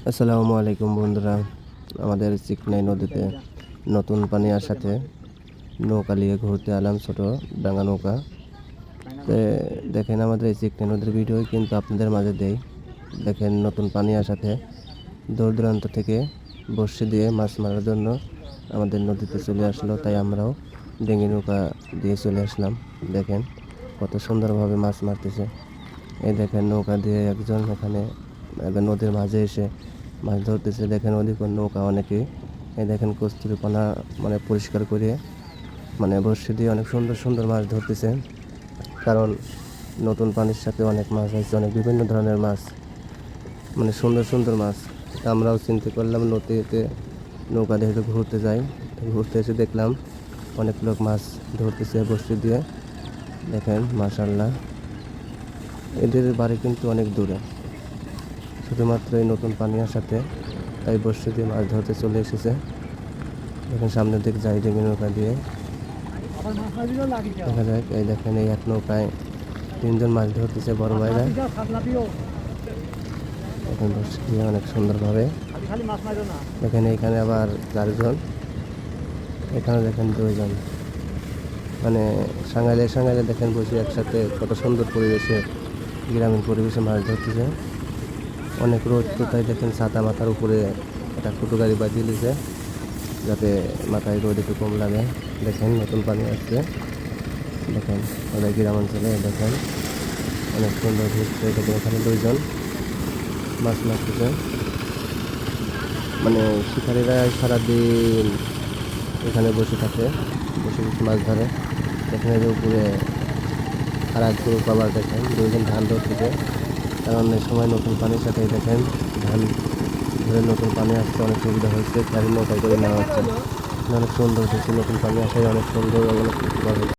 আসসালামু আলাইকুম বন্ধুরা। আমাদের চিকনাই নদীতে নতুন পানি আসাতে নৌকা নিয়ে ঘুরতে এলাম, ছোট ডাঙা নৌকা। তো দেখেন আমাদের এই চিকনাই নদীর ভিডিও কিন্তু আপনাদের মাঝে দেই। দেখেন নতুন পানি আসাতে দূর দূরান্ত থেকে বড়শি দিয়ে মাছ মারার জন্য আমাদের নদীতে চলে আসলো, তাই আমরাও ডিঙি নৌকা দিয়ে চলে আসলাম। দেখেন কত সুন্দরভাবে মাছ মারতেছে। এই দেখেন নৌকা দিয়ে একজন এখানে নদীর মাঝে এসে মাছ ধরতেছে। দেখেন ওদিকে নৌকা অনেকে, এই দেখেন কস্তুরীপানা পরিষ্কার করে বড়শি দিয়ে অনেক সুন্দর সুন্দর মাছ ধরতেছে। কারণ নতুন পানির সাথে অনেক মাছ আছে, অনেক বিভিন্ন ধরনের মাছ, সুন্দর সুন্দর মাছ। তা আমরাও চিন্তা করলাম নদীতে নৌকা দিয়ে একটু ঘুরতে যাই। ঘুরতে এসে দেখলাম অনেক লোক মাছ ধরতেছে বড়শি দিয়ে। দেখেন মাশাআল্লাহ, এদের বাড়ি কিন্তু অনেক দূরে, শুধুমাত্র এই নতুন পানি আসাতে তাই বড়শি দিয়ে মাছ ধরতে চলে এসেছে। দেখেন সামনের দিক যাই ডিঙি নৌকা দিয়ে দেখা যায়। এই দেখেন এই এক নৌকায় 3জন মাছ ধরতেছে, বড় ভাইরা। দেখেন বড়শি দিয়ে অনেক সুন্দরভাবে। দেখেন এইখানে আবার 4জন, এখানে দেখেন 2জন। সাঙাইলে সাঙাইলে দেখেন বসে একসাথে কত সুন্দর পরিবেশে, গ্রামীণ পরিবেশে মাছ ধরতেছে। অনেক রোদ, তো তাই দেখেন ছাতা মাথার উপরে একটা ছোটো গাড়ি বাঁধিয়ে দিয়েছে যাতে মাথায় রোদ একটু কম লাগে। দেখেন নতুন পানি আসছে। দেখেন ওদের গ্রামাঞ্চলে দেখেন অনেক সুন্দর ঘুরছে। দেখেন এখানে 2জন মাছ মারতেছে। শিকারীরা সারাদিন এখানে বসে থাকে, বসে বসে মাছ ধরে। দেখেন এর উপরে আর এক গ্রুপ আবার দেখেন 2জন ধান ধরতেছে। কারণ এই সময় নতুন পানির সাথে দেখেন ধান ধরে নতুন পানি আসতে অনেক সুবিধা হয়েছে, গাড়ি নৌকায় করে নেওয়া হচ্ছে। অনেক সুন্দর হয়েছে, নতুন পানি আসায় অনেক সুন্দর, অনেক উপকার হয়েছে।